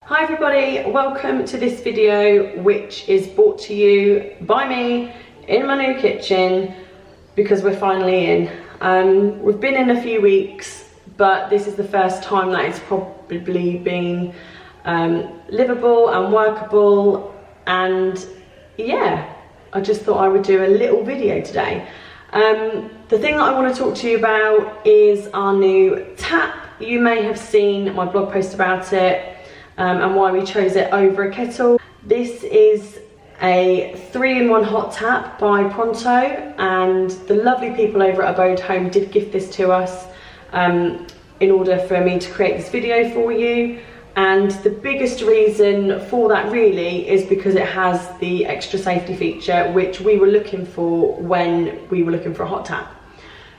Hi everybody, welcome to this video which is brought to you by me in my new kitchen because we're finally in. We've been in a few weeks, but this is the first time that it's probably been livable and workable, and yeah, I just thought I would do a little video today. The thing that I want to talk to you about is our new tap. You may have seen my blog post about it. And why we chose it over a kettle. This is a 3-in-1 hot tap by Pronteau, and the lovely people over at Abode Home did gift this to us in order for me to create this video for you. And the biggest reason for that really is because it has the extra safety feature which we were looking for when we were looking for a hot tap.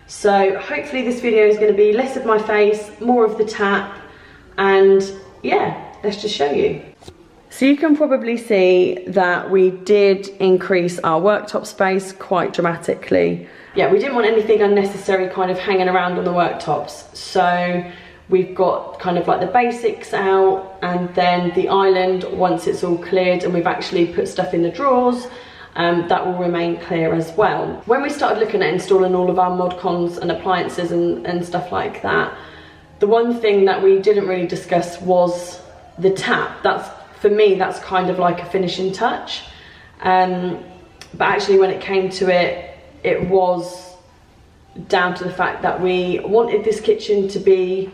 So hopefully this video is going to be less of my face, more of the tap, and yeah, let's just show you. So you can probably see that we did increase our worktop space quite dramatically. Yeah, we didn't want anything unnecessary kind of hanging around on the worktops. So we've got kind of like the basics out, and then the island, once it's all cleared and we've actually put stuff in the drawers, that will remain clear as well. When we started looking at installing all of our mod cons and appliances and stuff like that, the one thing that we didn't really discuss was the tap. That's, for me, that's kind of like a finishing touch. But actually when it came to it, it was down to the fact that we wanted this kitchen to be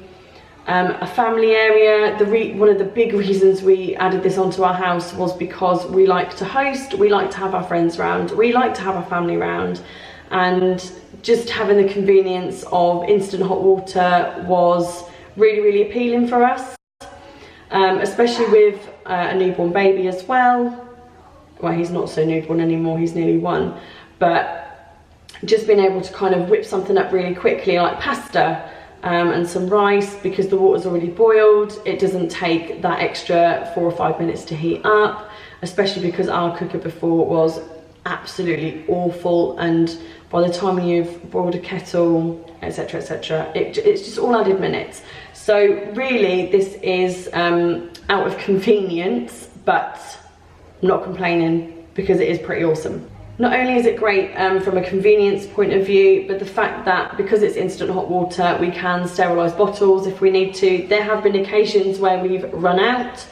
a family area. One of the big reasons we added this onto our house was because we like to host, we like to have our friends round, we like to have our family round, and just having the convenience of instant hot water was really appealing for us. Especially with a newborn baby as well. Well, he's not so newborn anymore, he's nearly 1. But just being able to kind of whip something up really quickly, like pasta and some rice, because the water's already boiled, it doesn't take that extra 4 or 5 minutes to heat up, especially because our cooker before was absolutely awful, and by the time you've boiled a kettle, etc, it's just all added minutes. So really this is out of convenience, but I'm not complaining because it is pretty awesome. Not only is it great from a convenience point of view, but the fact that because it's instant hot water, we can sterilise bottles if we need to. There have been occasions where we've run out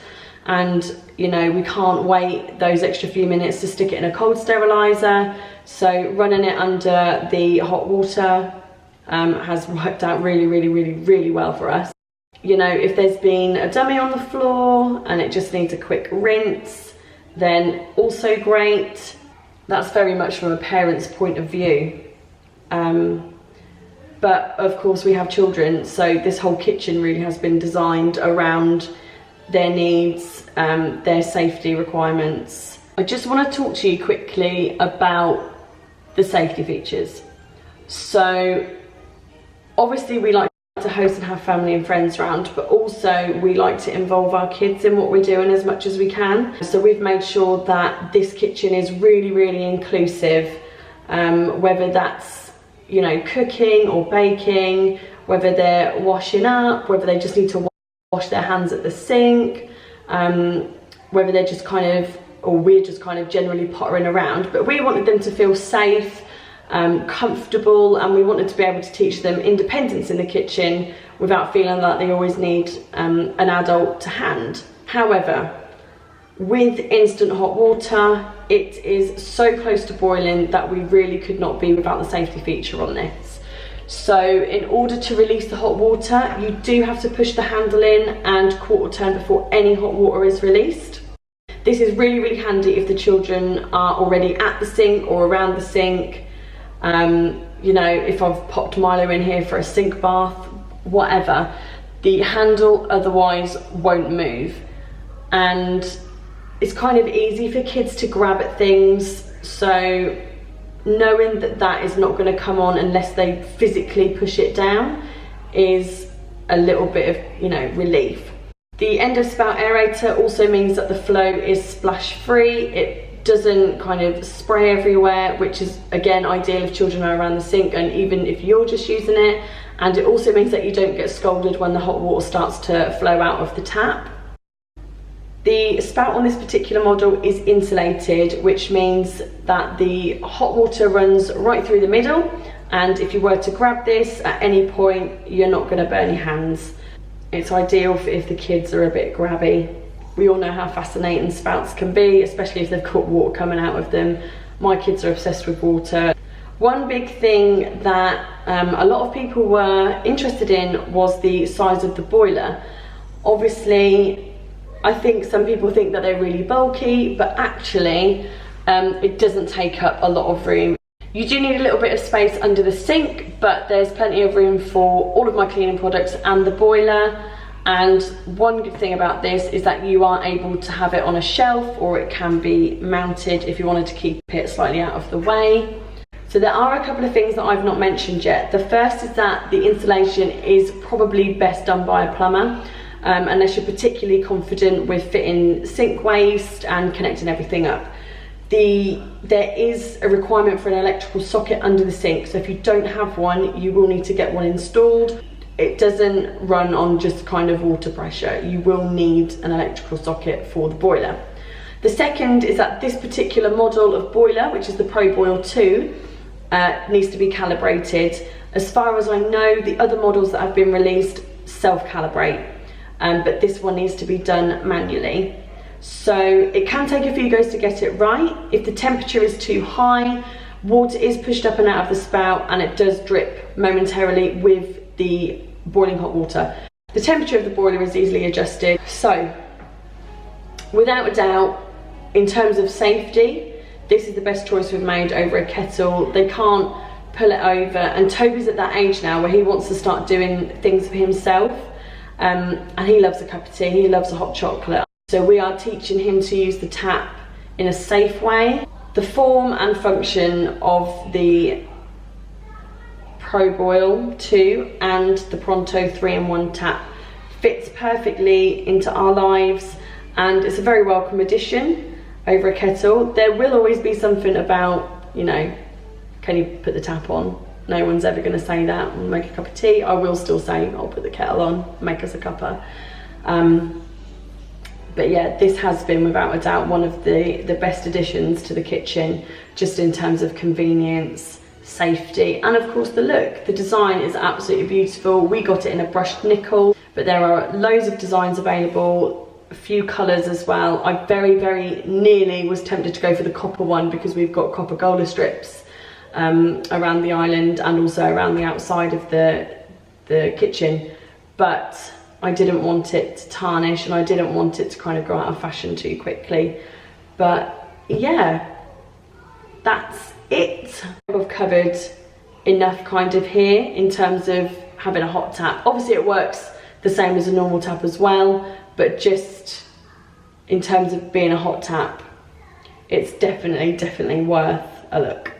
and, you know, we can't wait those extra few minutes to stick it in a cold steriliser. So running it under the hot water has worked out really well for us. You know, if there's been a dummy on the floor and it just needs a quick rinse, then also great. That's very much from a parent's point of view. But of course we have children, so this whole kitchen really has been designed around their needs, their safety requirements. I just want to talk to you quickly about the safety features. So obviously we like to host and have family and friends around, but also we like to involve our kids in what we're doing as much as we can. So we've made sure that this kitchen is really inclusive, whether that's, you know, cooking or baking, whether they're washing up, whether they just need to wash their hands at the sink, whether they're just kind of, or we're just kind of generally pottering around. But we wanted them to feel safe, comfortable, and we wanted to be able to teach them independence in the kitchen without feeling that they always need an adult to hand. However, with instant hot water, it is so close to boiling that we really could not be without the safety feature on this. So in order to release the hot water, you do have to push the handle in and quarter turn before any hot water is released. This is really handy if the children are already at the sink or around the sink. You know, if I've popped Milo in here for a sink bath, whatever, the handle otherwise won't move, and it's kind of easy for kids to grab at things, so knowing that that is not going to come on unless they physically push it down is a little bit of, you know, relief. The end of spout aerator also means that the flow is splash free. It doesn't kind of spray everywhere, which is again ideal if children are around the sink and even if you're just using it. And it also means that you don't get scalded when the hot water starts to flow out of the tap. The spout on this particular model is insulated, which means that the hot water runs right through the middle, and if you were to grab this at any point, you're not going to burn your hands. It's ideal for if the kids are a bit grabby. We all know how fascinating spouts can be, especially if they've got water coming out of them. My kids are obsessed with water. One big thing that a lot of people were interested in was the size of the boiler. Obviously, I think some people think that they're really bulky, but actually it doesn't take up a lot of room. You do need a little bit of space under the sink, but there's plenty of room for all of my cleaning products and the boiler. And one good thing about this is that you are able to have it on a shelf, or it can be mounted if you wanted to keep it slightly out of the way. So there are a couple of things that I've not mentioned yet. The first is that the installation is probably best done by a plumber. Unless you're particularly confident with fitting sink waste and connecting everything up. There is a requirement for an electrical socket under the sink, so if you don't have one, you will need to get one installed. It doesn't run on just kind of water pressure. You will need an electrical socket for the boiler. The second is that this particular model of boiler, which is the Pro Boil 2, needs to be calibrated. As far as I know, the other models that have been released self-calibrate. But this one needs to be done manually. So it can take a few goes to get it right. If the temperature is too high, water is pushed up and out of the spout, and it does drip momentarily with the boiling hot water. The temperature of the boiler is easily adjusted. So without a doubt, in terms of safety, this is the best choice we've made over a kettle. They can't pull it over, and Toby's at that age now where he wants to start doing things for himself. And he loves a cup of tea, he loves a hot chocolate. So we are teaching him to use the tap in a safe way. The form and function of the Pro Boil 2 and the Pronteau 3-in-1 tap fits perfectly into our lives, and it's a very welcome addition over a kettle. There will always be something about, you know, can you put the tap on? No one's ever going to say that. We'll make a cup of tea. I will still say, I'll put the kettle on, make us a cuppa. But yeah, this has been without a doubt one of the best additions to the kitchen, just in terms of convenience, safety, and of course the look. The design is absolutely beautiful. We got it in a brushed nickel, but there are loads of designs available, a few colours as well. I very nearly was tempted to go for the copper one, because we've got copper Gola strips around the island and also around the outside of the kitchen, but I didn't want it to tarnish, and I didn't want it to kind of go out of fashion too quickly. But yeah, that's it. I've covered enough kind of here in terms of having a hot tap. Obviously it works the same as a normal tap as well, but just in terms of being a hot tap, it's definitely worth a look.